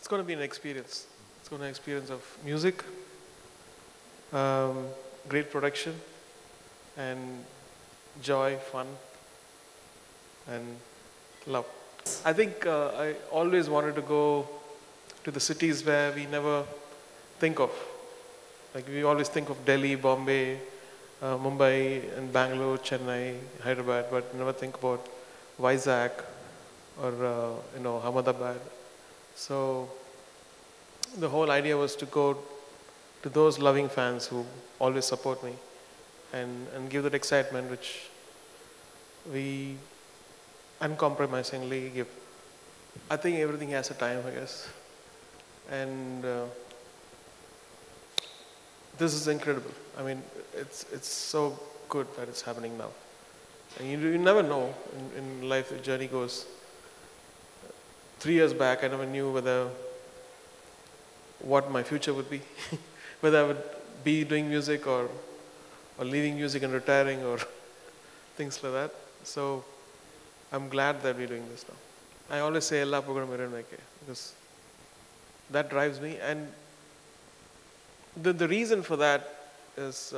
It's going to be an experience. It's going to be an experience of music, great production, and joy, fun, and love. I think I always wanted to go to the cities where we never think of. Like we always think of Delhi, Bombay, Mumbai, and Bangalore, Chennai, Hyderabad, but never think about Vizag or Ahmedabad. So the whole idea was to go to those loving fans who always support me and give that excitement which we uncompromisingly give. I think everything has a time, I guess. And this is incredible. I mean, it's so good that it's happening now. And you never know in life the journey goes. 3 years back, I never knew what my future would be, whether I would be doing music or leaving music and retiring or things like that. So I'm glad that we're doing this now. I always say Allah program because that drives me, and the reason for that is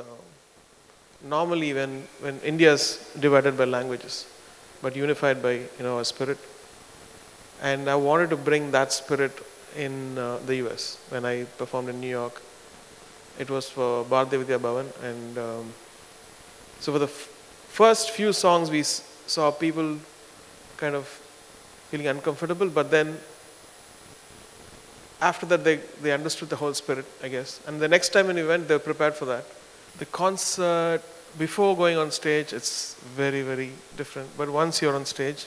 normally when India is divided by languages, but unified by a spirit. And I wanted to bring that spirit in the US. When I performed in New York, it was for Bharatiya Vidya Bhavan, and so for the first few songs we saw people kind of feeling uncomfortable, but then after that they understood the whole spirit, I guess. And the next time when we went, they were prepared for that. The concert, before going on stage, it's very, very different. But once you're on stage,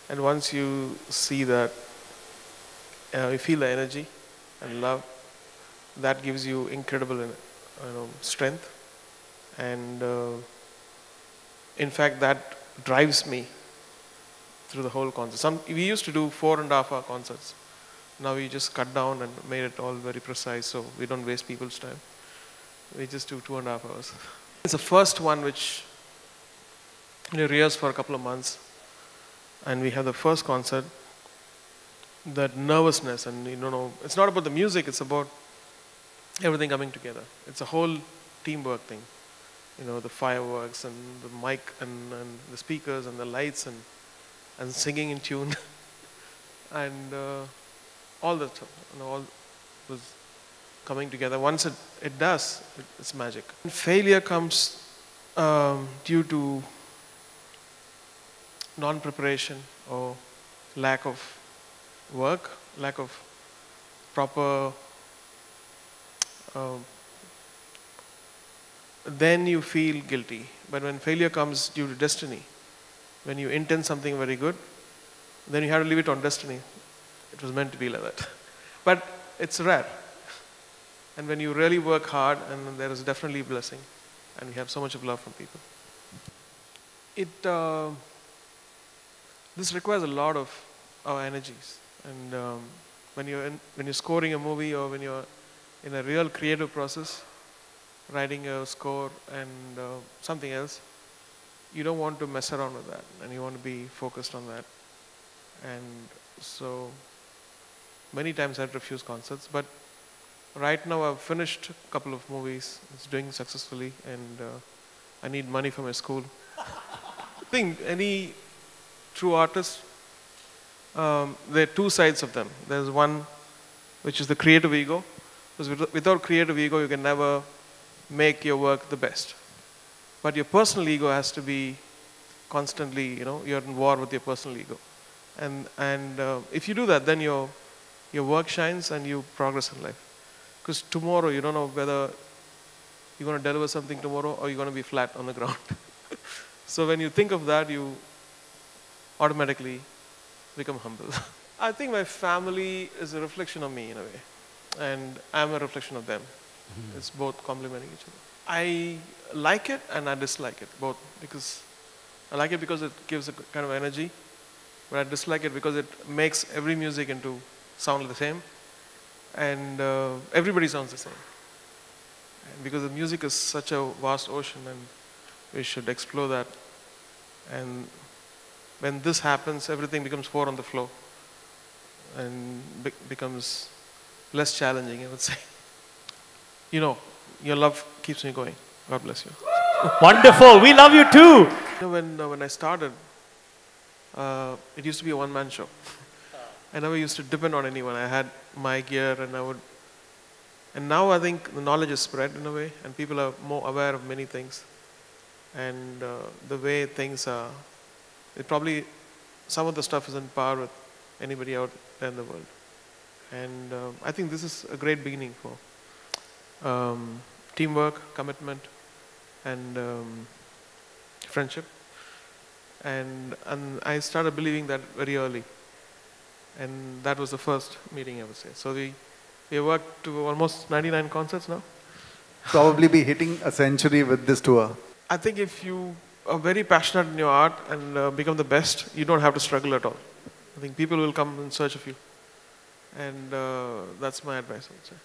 and once you see that, you feel the energy and love, that gives you incredible strength. And in fact, that drives me through the whole concert. We used to do 4.5-hour concerts. Now we just cut down and made it all very precise, so we don't waste people's time. We just do 2.5 hours. It's the first one which rehearsed for a couple of months, and we have the first concert. That nervousness, and it's not about the music, it's about everything coming together. It's a whole teamwork thing. The fireworks and the mic and the speakers and the lights and singing in tune and all that stuff. All was coming together. Once it does, it's magic. And failure comes due to non-preparation or lack of work, lack of proper, then you feel guilty. But when failure comes due to destiny, when you intend something very good, then you have to leave it on destiny. It was meant to be like that. But it's rare. And when you really work hard, and there is definitely a blessing, and we have so much of love from people. This requires a lot of our energies. And when you're scoring a movie, or when you're in a real creative process, writing a score and something else, you don't want to mess around with that, and you want to be focused on that. And so many times I've refused concerts, but right now I've finished a couple of movies. It's doing successfully, and I need money for my school. I think any true artist, there are two sides of them. There's one which is the creative ego, because without creative ego you can never make your work the best. But your personal ego has to be constantly, you're in war with your personal ego. And if you do that, then your work shines and you progress in life. Because tomorrow you don't know whether you're going to deliver something tomorrow or you're going to be flat on the ground. So when you think of that, you automatically become humble. I think my family is a reflection of me in a way, and I'm a reflection of them. Mm-hmm. It's both complementing each other. I like it and I dislike it, both, because I like it because it gives a kind of energy, but I dislike it because it makes every music into sound the same, and everybody sounds the same. And because the music is such a vast ocean, and we should explore that. And when this happens, everything becomes four on the floor and becomes less challenging, I would say. You know, your love keeps me going. God bless you. Wonderful. We love you too. When I started, it used to be a one-man show. I never used to depend on anyone. I had my gear and now I think the knowledge is spread in a way and people are more aware of many things. And the way things are, some of the stuff is on par with anybody out there in the world. And I think this is a great beginning for teamwork, commitment, and friendship. And I started believing that very early. And that was the first meeting, I would say. So we worked to almost 99 concerts now. Probably be hitting a century with this tour. I think if you are very passionate in your art and become the best, you don't have to struggle at all. I think people will come in search of you. And that's my advice, I would say.